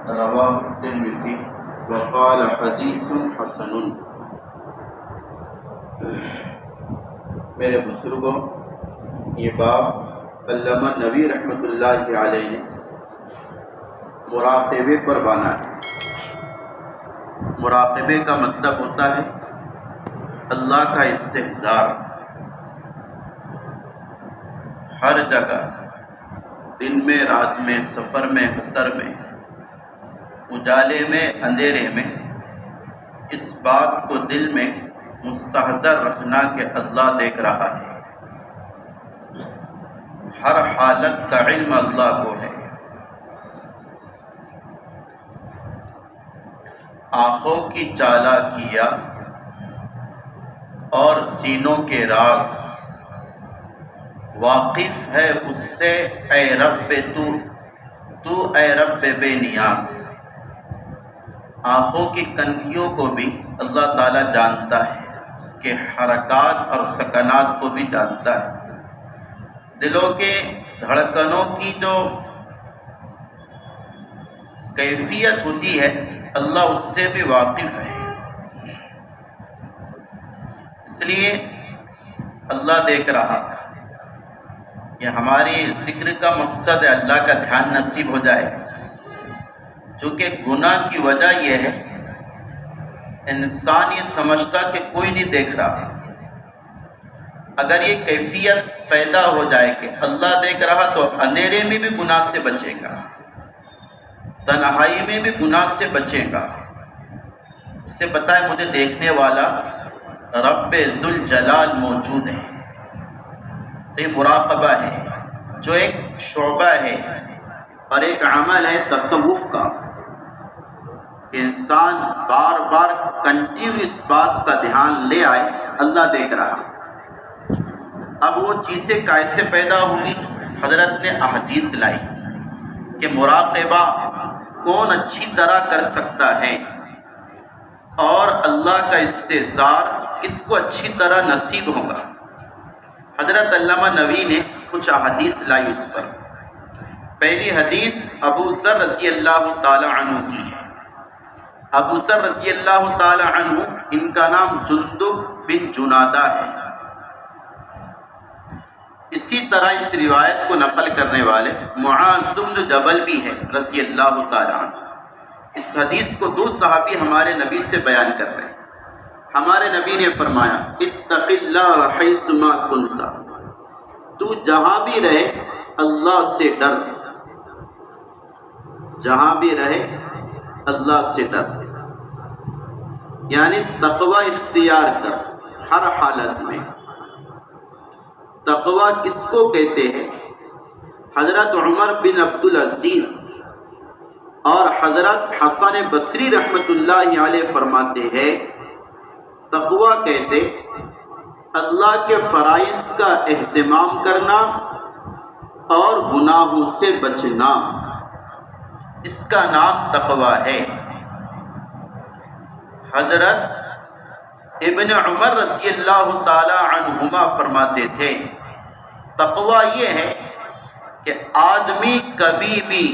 رواہ الترمذی وقال حدیث حسن۔ میرے بزرگوں، یہ باب علامہ نووی رحمۃ اللہ علیہ نے مراقبے پر بانا ہے۔ مراقبے کا مطلب ہوتا ہے اللہ کا استحضار۔ ہر جگہ، دن میں، رات میں، سفر میں، حضر میں، اجالے میں، اندھیرے میں، اس بات کو دل میں مستحضر رکھنا کہ اللہ دیکھ رہا ہے۔ ہر حالت کا علم اللہ کو ہے۔ آنکھوں کی چالاکیاں اور سینوں کے راز واقف ہے اس سے، اے رب تو اے رب بے نیاز۔ آنکھوں کی کنکیوں کو بھی اللہ تعالیٰ جانتا ہے، اس کے حرکات اور سکنات کو بھی جانتا ہے۔ دلوں کے دھڑکنوں کی جو کیفیت ہوتی ہے اللہ اس سے بھی واقف ہے۔ اس لیے اللہ دیکھ رہا ہے۔ یہ ہماری ذکر کا مقصد ہے، اللہ کا دھیان نصیب ہو جائے۔ چونکہ گناہ کی وجہ یہ ہے انسان یہ سمجھتا کہ کوئی نہیں دیکھ رہا۔ اگر یہ کیفیت پیدا ہو جائے کہ اللہ دیکھ رہا تو اندھیرے میں بھی گناہ سے بچے گا، تنہائی میں بھی گناہ سے بچے گا۔ اس سے پتہ ہے مجھے دیکھنے والا رب ذوالجلال موجود ہے۔ تو یہ مراقبہ ہے، جو ایک شعبہ ہے اور ایک عمل ہے تصوف کا، کہ انسان بار بار کنٹینیو اس بات کا دھیان لے آئے اللہ دیکھ رہا۔ اب وہ چیزیں کیسے پیدا ہوئی؟ حضرت نے احادیث لائی کہ مراقبہ کون اچھی طرح کر سکتا ہے اور اللہ کا استحضار کس کو اچھی طرح نصیب ہوگا۔ حضرت علامہ نووی نے کچھ احادیث لائی اس پر۔ پہلی حدیث ابو ذر رضی اللہ تعالی عنہ کی ہے۔ ابو ذر رضی اللہ تعالی عنہ، ان کا نام جندب بن جنادہ ہے۔ اسی طرح اس روایت کو نقل کرنے والے معاذ بن جبل بھی ہے رضی اللہ تعالی عنہ۔ اس حدیث کو دو صحابی ہمارے نبی سے بیان کر رہے ہیں۔ ہمارے نبی نے فرمایا اتق اللہ حیث ما کنت، تو جہاں بھی رہے اللہ سے ڈر، جہاں بھی رہے اللہ سے ڈر، یعنی تقوی اختیار کر ہر حالت میں۔ تقوی کس کو کہتے ہیں؟ حضرت عمر بن عبدالعزیز اور حضرت حسن بصری رحمۃ اللہ علیہ فرماتے ہیں تقوی کہتے اللہ کے فرائض کا اہتمام کرنا اور گناہوں سے بچنا، اس کا نام تقوی ہے۔ حضرت ابن عمر رضی اللہ تعالی عنہما فرماتے تھے تقوی یہ ہے کہ آدمی کبھی بھی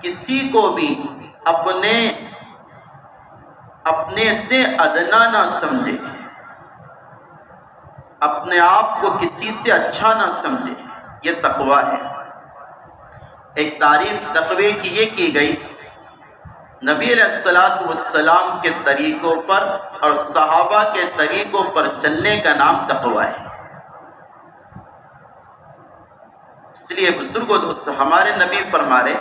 کسی کو بھی اپنے سے ادنا نہ سمجھے، اپنے آپ کو کسی سے اچھا نہ سمجھے، یہ تقوی ہے۔ ایک تعریف تقوی کی یہ کی گئی، نبی علیہ الصلوۃ والسلام کے طریقوں پر اور صحابہ کے طریقوں پر چلنے کا نام تقوی ہے۔ اس لیے بزرگوں دوست، ہمارے نبی فرما رہے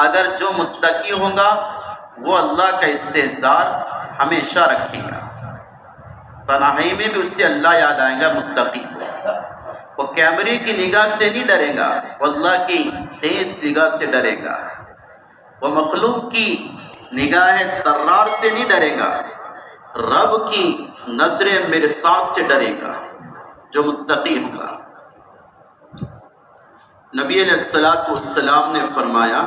اگر جو متقی ہوگا وہ اللہ کا استحضار ہمیشہ رکھے گا، تنہائی میں بھی اس سے اللہ یاد آئے گا۔ متقی وہ کیمرے کی نگاہ سے نہیں ڈرے گا، وہ اللہ کی تیز نگاہ سے ڈرے گا۔ وہ مخلوق کی نگاہ طرار سے نہیں ڈرے گا، رب کی نظر مرصاد سے ڈرے گا جو متقی ہوگا۔ نبی علیہ الصلوۃ والسلام نے فرمایا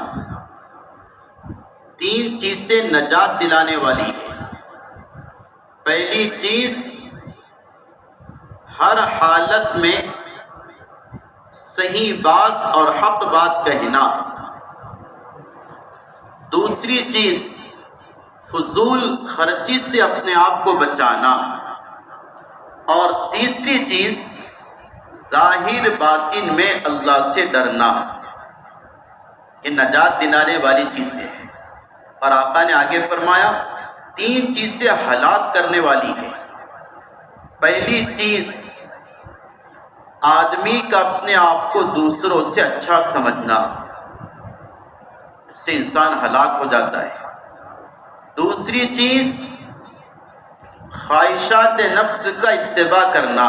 تین چیزیں نجات دلانے والی ہیں۔ پہلی چیز ہر حالت میں صحیح بات اور حق بات کہنا۔ دوسری دوسری چیز فضول خرچی سے اپنے آپ کو بچانا، اور تیسری چیز ظاہر باطن میں اللہ سے ڈرنا، یہ نجات دلانے والی چیزیں ہیں۔ اور آقا نے آگے فرمایا 3 چیزیں ہلاک کرنے والی ہیں۔ پہلی چیز آدمی کا اپنے آپ کو دوسروں سے اچھا سمجھنا، اس سے انسان ہلاک ہو جاتا ہے۔ دوسری چیز خواہشات نفس کا اتباع کرنا،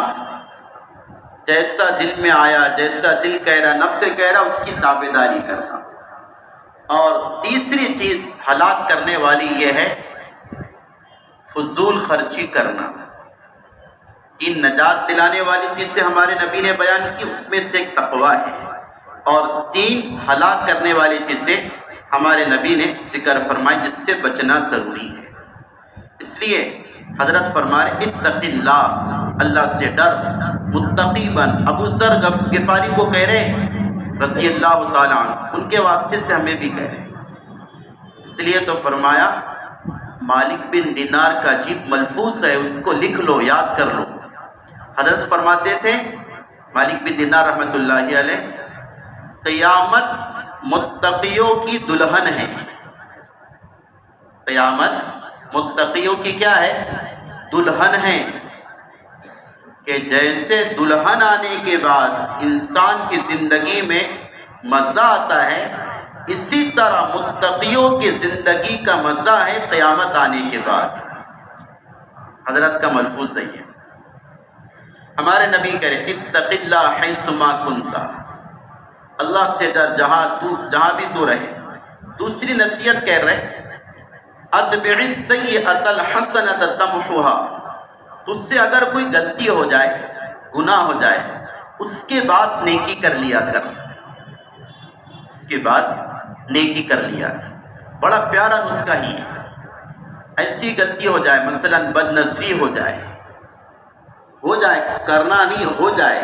جیسا دل میں آیا، جیسا دل کہہ رہا، نفس کہہ رہا، اس کی تابعداری کرنا۔ اور تیسری چیز ہلاک کرنے والی یہ ہے فضول خرچی کرنا۔ ان نجات دلانے والی چیزیں ہمارے نبی نے بیان کی، اس میں سے ایک تقویٰ ہے، اور 3 ہلاک کرنے والی چیزیں ہمارے نبی نے ذکر فرمائی جس سے بچنا ضروری ہے۔ اس لیے حضرت فرمائے اتق اللہ، اللہ سے ڈر، متقی بن۔ ابو ذر غفاری کو کہہ رہے رضی اللہ تعالیٰ عنہ، ان کے واسطے سے ہمیں بھی کہہ رہے۔ اس لیے تو فرمایا مالک بن دینار کا عجیب ملفوظ ہے، اس کو لکھ لو، یاد کر لو۔ حضرت فرماتے تھے مالک بن دینار رحمۃ اللہ علیہ، قیامت متقیوں کی دلہن ہے۔ قیامت متقیوں کی کیا ہے؟ دلہن ہے، کہ جیسے دلہن آنے کے بعد انسان کی زندگی میں مزہ آتا ہے، اسی طرح متقیوں کی زندگی کا مزہ ہے قیامت آنے کے بعد۔ حضرت کا ملفوظ ہے یہ۔ ہمارے نبی کہہ رہے اتق اللہ حیث ما کنت، اللہ سے ڈر جہاں بھی تو رہے۔ دوسری نصیحت کہہ رہے اتبع السیئۃ الحسنۃ تمحوها، تجھ سے اگر کوئی غلطی ہو جائے، گناہ ہو جائے، اس کے بعد نیکی کر لیا کر، اس کے بعد نیکی کر لیا کر۔ بڑا پیارا نسخہ ہی ہے۔ ایسی غلطی ہو جائے، مثلا بد نظری ہو جائے، کرنا نہیں ہو جائے،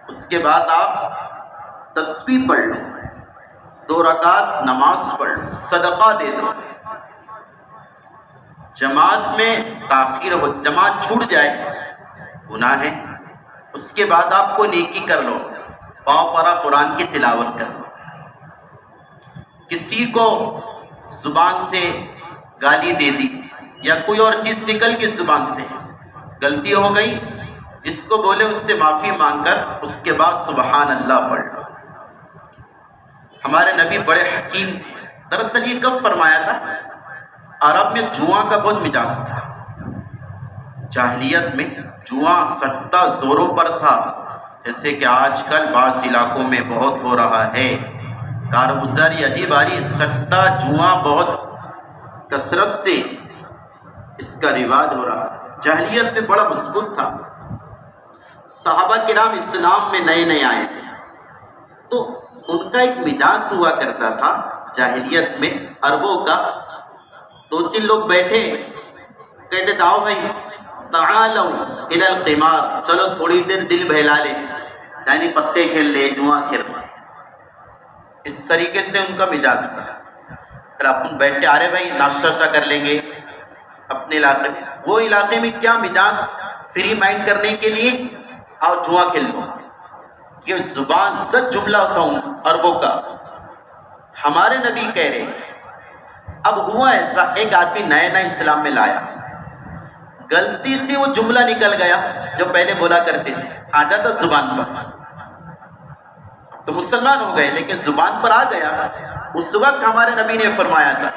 اس کے بعد آپ تسبیح پڑھ لو، 2 رکعت نماز پڑھ لو، صدقہ دے دو، جماعت میں تاخیر ہو، جماعت چھوٹ جائے، گناہ ہے، اس کے بعد آپ کو نیکی کر لو، پاؤں پڑا قرآن کی تلاوت کر لو۔ کسی کو زبان سے گالی دے دی یا کوئی اور چیز نکل کی زبان سے، غلطی ہو گئی، جس کو بولے اس سے معافی مانگ کر اس کے بعد سبحان اللہ پڑھ لو۔ ہمارے نبی بڑے حکیم تھے۔ دراصل یہ کب فرمایا تھا؟ عرب میں جوا کا بہت مزاج تھا، جاہلیت میں جوا سٹا زوروں پر تھا، جیسے کہ آج کل بعض علاقوں میں بہت ہو رہا ہے، کارگزاری عجیب آ رہی، سٹا جوا بہت کثرت سے اس کا رواج ہو رہا۔ جاہلیت میں بڑا مضبوط تھا۔ صحابہ کرام اسلام میں نئے نئے آئے تھے، تو ان کا ایک مزاج ہوا کرتا تھا جاہلیت میں، عربوں کا، 2-3 لوگ بیٹھے، کہتے داؤ بھائی تعالوا الی القمار، چلو تھوڑی دیر دل بہلا لے، یعنی پتے کھیل لے، جوا کھیل لے۔ اس طریقے سے ان کا مزاج تھا۔ پھر اپن بیٹھے آ رہے بھائی ناشتہ کر لیں گے اپنے علاقے میں، وہ علاقے میں کیا مزاج فری مائنڈ کرنے کے لیے آؤ جوا کھیل لو، یہ زبان سے جملہ کہوں عربوں کا۔ ہمارے نبی کہہ رہے اب ہوا ایسا، ایک آدمی نئے نئے اسلام میں لایا، غلطی سے وہ جملہ نکل گیا جو پہلے بولا کرتے تھے، آ جاتا زبان پر، تو مسلمان ہو گئے، لیکن زبان پر آ گیا۔ اس وقت ہمارے نبی نے فرمایا تھا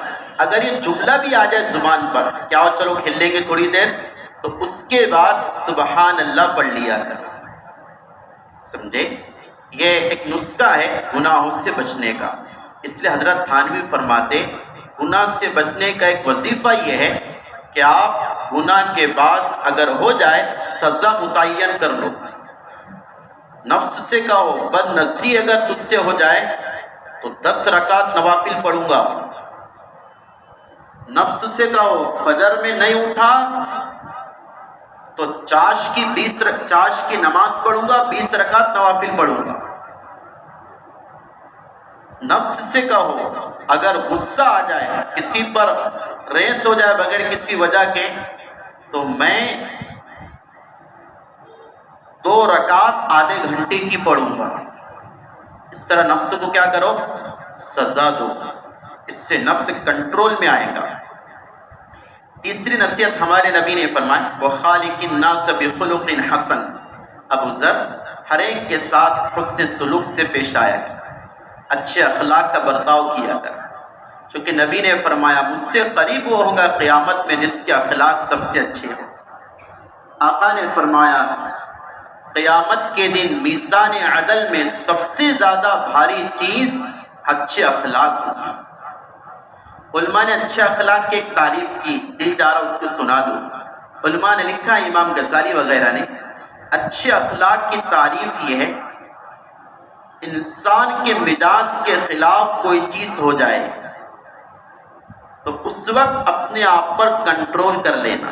اگر یہ جملہ بھی آ جائے زبان پر، کیا ہو چلو کھیل لیں گے تھوڑی دیر، تو اس کے بعد سبحان اللہ پڑھ لیا کر۔ سمجھے؟ یہ ایک نسخہ ہے گناہوں سے بچنے کا۔ اس لیے حضرت تھانوی فرماتے گناہ سے بچنے کا ایک وظیفہ یہ ہے کہ آپ گناہ کے بعد اگر ہو جائے سزا متعین کر لو۔ نفس سے کہو بد نظری اگر تجھ سے ہو جائے تو 10 رکعت نوافل پڑھوں گا، نفس سے کہو فجر میں نہیں اٹھا تو چاش کی نماز پڑھوں گا، 20 رکعت نوافل پڑھوں گا۔ نفس سے کہو اگر غصہ آ جائے، کسی پر ریس ہو جائے بغیر کسی وجہ کے، تو میں 2 رکعت آدھے گھنٹے کی پڑھوں گا۔ اس طرح نفس کو کیا کرو؟ سزا دو، اس سے نفس کنٹرول میں آئے گا۔ تیسری نصیحت ہمارے نبی نے فرمائی وَخَالِقِ النَّاسَ بِخُلُقٍ حَسَنٍ، ابو ذر ہر ایک کے ساتھ حسن سلوک سے پیش آیا کر، اچھے اخلاق کا برتاؤ کیا کر، چونکہ نبی نے فرمایا مجھ سے قریب وہ ہوگا قیامت میں جس کے اخلاق سب سے اچھے ہوں۔ آقا نے فرمایا قیامت کے دن میزان عدل میں سب سے زیادہ بھاری چیز اچھے اخلاق ہوگی۔ علماء نے اچھے اخلاق کی ایک تعریف کی، دل چاہ رہا اس کو سنا دوں۔ علماء نے لکھا، امام غزالی وغیرہ نے، اچھے اخلاق کی تعریف یہ ہے انسان کے مزاج کے خلاف کوئی چیز ہو جائے تو اس وقت اپنے آپ پر کنٹرول کر لینا۔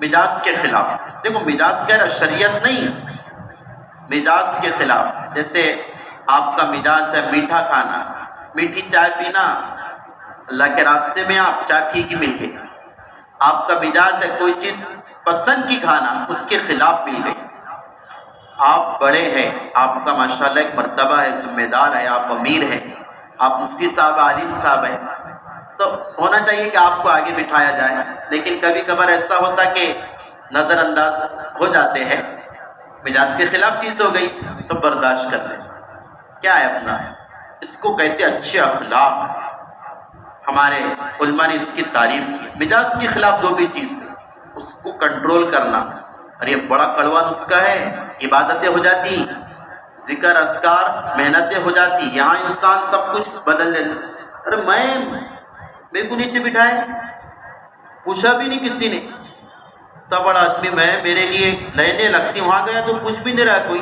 مزاج کے خلاف، دیکھو مزاج کہہ رہا شریعت نہیں، مزاج کے خلاف، جیسے آپ کا مزاج ہے میٹھا کھانا، میٹھی چائے پینا، اللہ کے راستے میں آپ چائے پی کی مل گئی۔ آپ کا مزاج ہے کوئی چیز پسند کی کھانا، اس کے خلاف مل گئی۔ آپ بڑے ہیں، آپ کا ماشاءاللہ ایک مرتبہ ہے، ذمہ دار ہے، آپ امیر ہیں، آپ مفتی صاحب عالم صاحب ہیں، تو ہونا چاہیے کہ آپ کو آگے بٹھایا جائے، لیکن کبھی کبھار ایسا ہوتا کہ نظر انداز ہو جاتے ہیں، مزاج کے خلاف چیز ہو گئی تو برداشت کر لیں، کیا ہے اپنا ہے، اس کو کہتے ہیں اچھے اخلاق۔ ہمارے علماء نے اس کی تعریف کی، مزاج کے خلاف جو بھی چیز ہے اس کو کنٹرول کرنا، اور یہ بڑا کڑوا نسخہ ہے، عبادتیں ہو جاتی، ذکر اذکار محنتیں ہو جاتی، یہاں انسان سب کچھ بدل دیتا۔ ارے میرے کو نیچے بٹھائے، پوچھا بھی نہیں کسی نے، اتنا بڑا آدمی میں، میرے لیے لائنیں لگتی، وہاں گیا تو کچھ بھی نہیں رہا کوئی،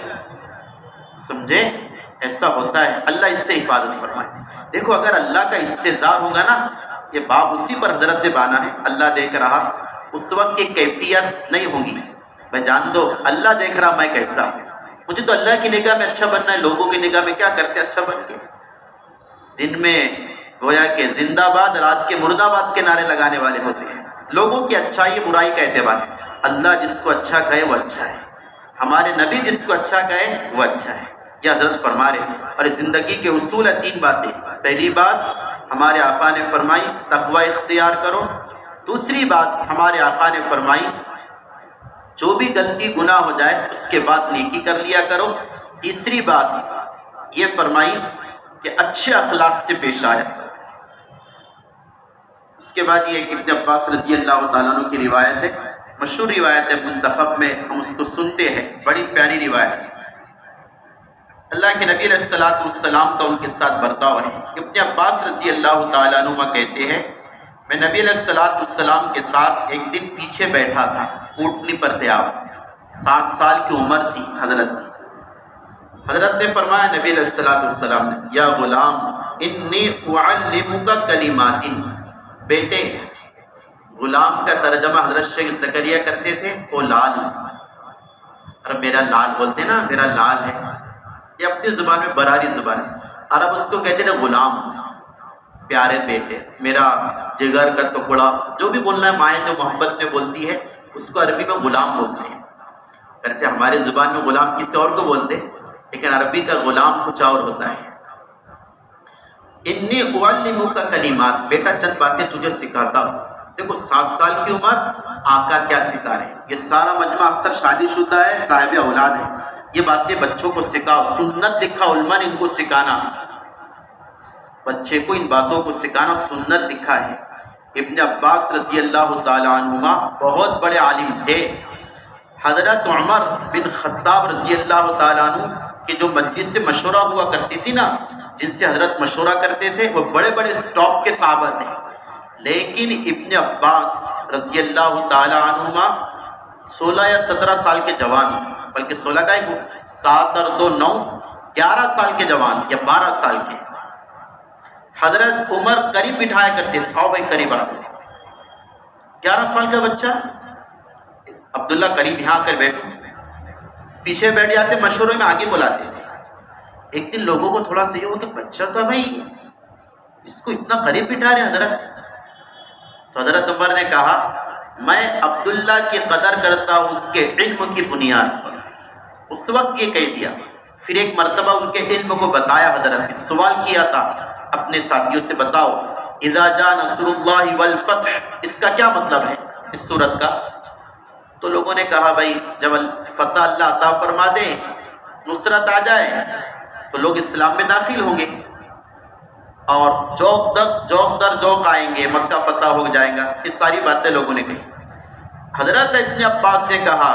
سمجھے؟ ایسا ہوتا ہے، اللہ اس سے حفاظت فرمائے۔ دیکھو اگر اللہ کا استحضار ہوگا نا، یہ باب اسی پر حضرت نے بانا ہے، اللہ دیکھ رہا، اس وقت کی کیفیت نہیں ہوگی، میں جان دو اللہ دیکھ رہا میں کیسا ہوں، مجھے تو اللہ کی نگاہ میں اچھا بننا ہے، لوگوں کی نگاہ میں کیا کرتے اچھا بن کے، دن میں گویا کہ زندہ باد، رات کے مرد آباد کے نعرے لگانے والے ہوتے ہیں، لوگوں کی اچھائی برائی کا اعتبار، اللہ جس کو اچھا کہے وہ اچھا ہے، ہمارے نبی جس کو اچھا کہے وہ اچھا ہے، یہ حضرت فرما رہے۔ اور زندگی کے اصول ہے 3 باتیں، پہلی بات ہمارے آقا نے فرمائی تقوی اختیار کرو، دوسری بات ہمارے آقا نے فرمائی جو بھی غلطی گناہ ہو جائے اس کے بعد نیکی کر لیا کرو، تیسری بات یہ فرمائی کہ اچھے اخلاق سے پیش آیا کرو۔ اس کے بعد یہ ابن عباس رضی اللہ تعالیٰ عنہ کی روایت ہے، مشہور روایت ہے، منتخب میں ہم اس کو سنتے ہیں، بڑی پیاری روایت ہے۔ اللہ کے نبی علیہ السلام کا ان کے ساتھ برتاؤ ہے۔ ابن عباس رضی اللہ تعالیٰ عنہ کہتے ہیں میں نبی علیہ السلام کے ساتھ ایک دن پیچھے بیٹھا تھا، اونٹنی پر تھے آپ، 7 سال کی عمر تھی حضرت نے فرمایا نبی علیہ السلام نے یا غلام انی اعلمک کلمات، بیٹے، غلام کا ترجمہ حضرت شیخ زکریا کرتے تھے او لال، اور میرا لال بولتے نا، میرا لال ہے، یہ اپنی زبان میں براری زبان ہے، عرب اس کو کہتے تھے غلام، پیارے بیٹے، میرا جگر کا ٹکڑا، جو بھی بولنا ہے مائیں جو محبت میں بولتی ہے اس کو عربی میں غلام بولتے ہیں، اگرچہ ہمارے زبان میں غلام کسی اور کو بولتے لیکن عربی کا غلام کچھ اور ہوتا ہے۔ انی اعلمک کلمات، بیٹا چند باتیں تجھے سکھاتا ہوں۔ دیکھو 7 سال کی عمر، آقا کیا سکھا رہے ہیں، یہ سارا مجمع اکثر شادی شدہ ہے، صاحب اولاد ہے، یہ باتیں بچوں کو سکھاؤ، سنت لکھا علماء نے ان کو سکھانا، بچے کو ان باتوں کو سکھانا سنت لکھا ہے۔ ابن عباس رضی اللہ تعالیٰ عنہما بہت بڑے عالم تھے، حضرت عمر بن خطاب رضی اللہ تعالیٰ عنہ کی جو مجلس سے مشورہ ہوا کرتی تھی نا، جن سے حضرت مشورہ کرتے تھے وہ بڑے بڑے ٹاپ کے صحابہ تھے، لیکن ابن عباس رضی اللہ تعالیٰ عنہما 16 یا 17 سال کے جوان، بلکہ 16 کا ہی 7 اور 2 9 11 سال کے جوان یا 12 سال کے، حضرت عمر قریب بٹھایا کرتے تھے، آؤ بھائی قریب آ، 11 سال کا بچہ عبداللہ قریب یہاں آ کر بیٹھو، پیچھے بیٹھ جاتے، مشورے میں آگے بلاتے تھے، ایک دن لوگوں کو تھوڑا سا یہ ہو کہ بچہ تو بھائی اس کو اتنا قریب بٹھا رہے حضرت. تو حضرت عمر نے کہا میں عبداللہ کی قدر کرتا ہوں اس کے علم کی بنیاد پر. اس وقت یہ کہہ دیا. پھر ایک مرتبہ ان کے علم کو بتایا حضرت نے. سوال کیا تھا اپنے ساتھیوں سے بتاؤ اذا جاء نصر اللہ والفتح اس کا کیا مطلب ہے اس صورت کا؟ تو لوگوں نے کہا بھائی جب فتح اللہ عطا فرما دے نصرت آ جائے تو لوگ اسلام میں داخل ہوں گے اور جوک در جوک آئیں گے, مکہ فتح ہو جائے گا. یہ ساری باتیں لوگوں نے کہی. حضرت ابن عباس سے کہا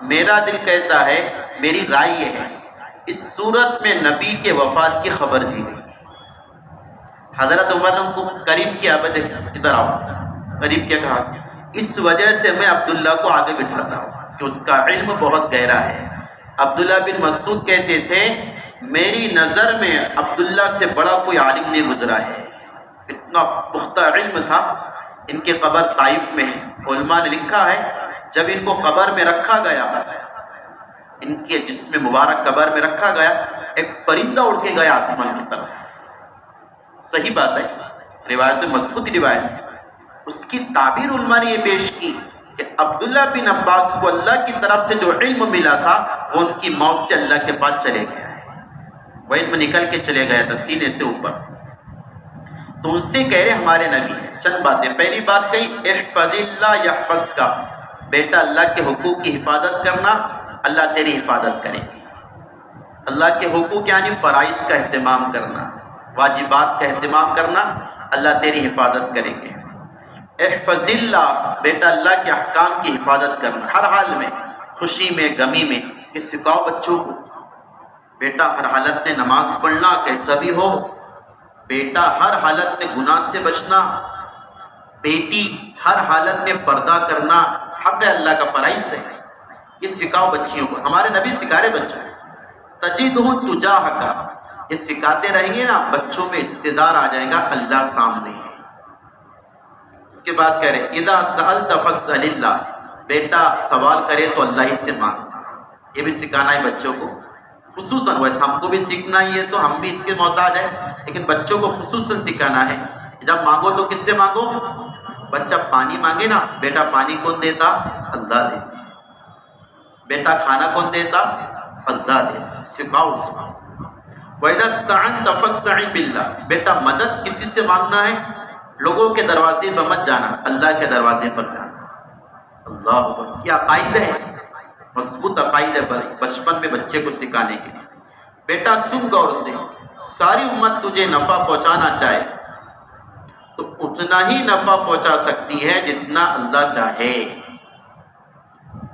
میرا دل کہتا ہے, میری رائے یہ ہے اس صورت میں نبی کے وفات کی خبر دی گئی. حضرت عمر نے ان کو قریب کیا, ادھر آؤ, قریب کیا کہا اس وجہ سے میں عبداللہ کو آگے بٹھاتا ہوں کہ اس کا علم بہت گہرا ہے. عبداللہ بن مسعود کہتے تھے میری نظر میں عبداللہ سے بڑا کوئی عالم نہیں گزرا ہے, اتنا پختہ علم تھا. ان کی قبر طائف میں ہے. علماء نے لکھا ہے جب ان کو قبر میں رکھا گیا, ان کے جسم مبارک قبر میں رکھا گیا, ایک پرندہ اڑ کے گیا آسمان کی طرف. صحیح بات ہے, روایت مسعود روایت ہے. اس کی تعبیر علماء نے یہ پیش کی کہ عبداللہ بن عباس کو اللہ کی طرف سے جو علم ملا تھا وہ ان کی موت سے اللہ کے پاس چلے گیا ہے. وہ علم نکل کے چلے گیا تھا سینے سے اوپر. تو ان سے کہہ رہے ہمارے نبی چند باتیں. پہلی بات کہی احفظ اللہ یحفظ کا, بیٹا اللہ کے حقوق کی حفاظت کرنا اللہ تیری حفاظت کرے گی. اللہ کے حقوق یعنی فرائض کا اہتمام کرنا, واجبات کا اہتمام کرنا, اللہ تیری حفاظت کریں گے. احفظ اللہ, بیٹا اللہ کے احکام کی حفاظت کرنا ہر حال میں, خوشی میں غمی میں. یہ سکھاؤ بچوں کو, بیٹا ہر حالت میں نماز پڑھنا کیسا بھی ہو, بیٹا ہر حالت میں گناہ سے بچنا, بیٹی ہر حالت میں پردہ کرنا حق اللہ کا فرائض ہے. یہ سکھاؤ بچیوں کو. ہمارے نبی سکھارے بچوں تجدہ تجاہک, یہ سکھاتے رہیں گے نا بچوں میں استعداد آ جائے گا اللہ سامنے ہے. اس کے بعد کہہ رہے اذا سألت فاسأل اللہ, بیٹا سوال کرے تو اللہ ہی سے مانگنا. یہ بھی سکھانا ہے بچوں کو خصوصاً. ویسے ہم کو بھی سیکھنا ہی ہے تو ہم بھی اس کے محتاج ہیں, لیکن بچوں کو خصوصاً سکھانا ہے. جب مانگو تو کس سے مانگو؟ بچہ پانی مانگے نا, بیٹا پانی کون دیتا؟ اللہ دیتا. بیٹا کھانا کون دیتا؟ اللہ دیتا. سکھاؤ اس کو. وَإِذَا اسْتَعَنْتَ فَاسْتَعِنْ بِاللَّهِ, بیٹا مدد کسی سے مانگنا ہے لوگوں کے دروازے پر مت جانا, اللہ کے دروازے پر جانا. اللہ اکبر. کیا عقائد ہے, مضبوط عقائد ہے بچپن میں بچے کو سکھانے کے لیے. بیٹا سن غور سے, ساری امت تجھے نفع پہنچانا چاہے تو اتنا ہی نفع پہنچا سکتی ہے جتنا اللہ چاہے.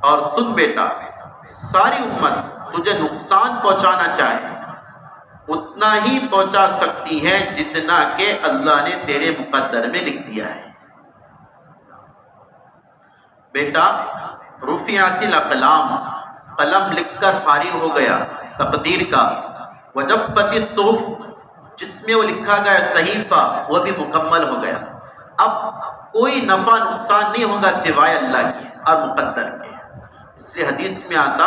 اور سن بیٹا, ساری امت تجھے نقصان پہنچانا چاہے اتنا ہی پہنچا سکتی ہے جتنا کہ اللہ نے تیرے مقدر میں لکھ دیا ہے. بیٹا رفعت الاقلام, قلم لکھ کر فارغ ہو گیا تقدیر کا. وجفت الصحف, جس میں وہ لکھا گیا صحیفہ وہ بھی مکمل ہو گیا. اب کوئی نفع نقصان نہیں ہوگا سوائے اللہ کے اور مقدر کے. اس لیے حدیث میں آتا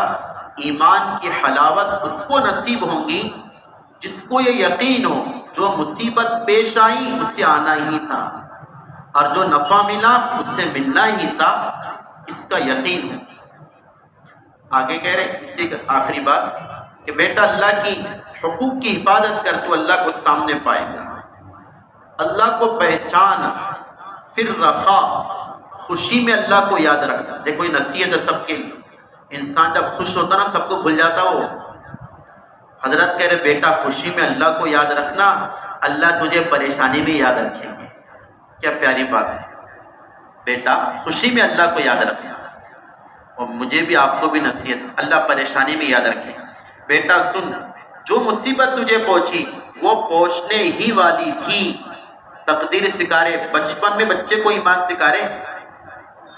ایمان کی حلاوت اس کو نصیب ہوں گی جس کو یہ یقین ہو جو مصیبت پیش آئی اس سے آنا ہی تھا اور جو نفع ملا اس سے ملنا ہی تھا, اس کا یقین ہو. آگے کہہ رہے اس سے آخری بات کہ بیٹا اللہ کی حقوق کی حفاظت کر تو اللہ کو سامنے پائے گا. اللہ کو پہچان, پھر رخا, خوشی میں اللہ کو یاد رکھنا. دیکھو یہ نصیحت ہے سب کے لیے. انسان جب خوش ہوتا نا سب کو بھول جاتا. وہ حضرت کہہ رہے بیٹا خوشی میں اللہ کو یاد رکھنا, اللہ تجھے پریشانی میں یاد رکھیں گے. کیا پیاری بات ہے. بیٹا خوشی میں اللہ کو یاد رکھنا, اور مجھے بھی آپ کو بھی نصیحت, اللہ پریشانی میں یاد رکھیں. بیٹا سن, جو مصیبت تجھے پہنچی وہ پہنچنے ہی والی تھی. تقدیر سکھارے بچپن میں بچے کو ایمان سکھارے.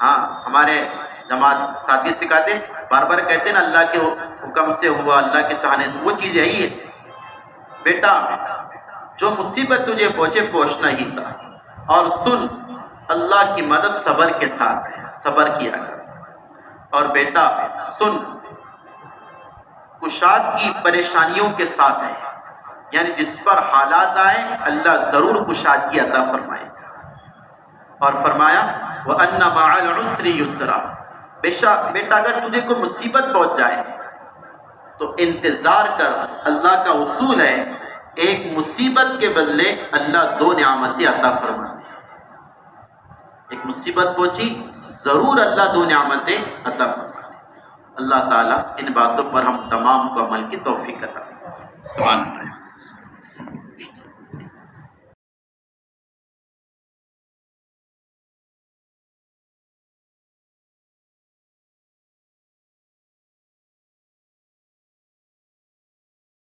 ہاں ہمارے جماعت ساتھی سکھاتے, بار بار کہتے ہیں نا اللہ کے حکم سے ہوا, اللہ کے چاہنے سے, وہ چیز یہی ہے. بیٹا جو مصیبت تجھے پہنچے پہنچنا ہی تھا. اور سن اللہ کی مدد صبر کے ساتھ ہے, صبر کیا کر. اور بیٹا سن کشاد کی پریشانیوں کے ساتھ ہے. یعنی جس پر حالات آئیں اللہ ضرور کشادگی عطا فرمائے گا۔ اور فرمایا وَأَنَّ مَعَ الْعُسْرِ يُسْرًا، بیٹا اگر تجھے کوئی مصیبت پہنچ جائے تو انتظار کر، اللہ کا اصول ہے ایک مصیبت کے بدلے اللہ 2 نعمتیں عطا فرماتے ہیں۔ ایک مصیبت پہنچی ضرور اللہ 2 نعمتیں عطا فرماتے ہیں۔ اللہ تعالیٰ ان باتوں پر ہم تمام کو عمل کی توفیق عطا فرمائے۔ سبحان اللہ۔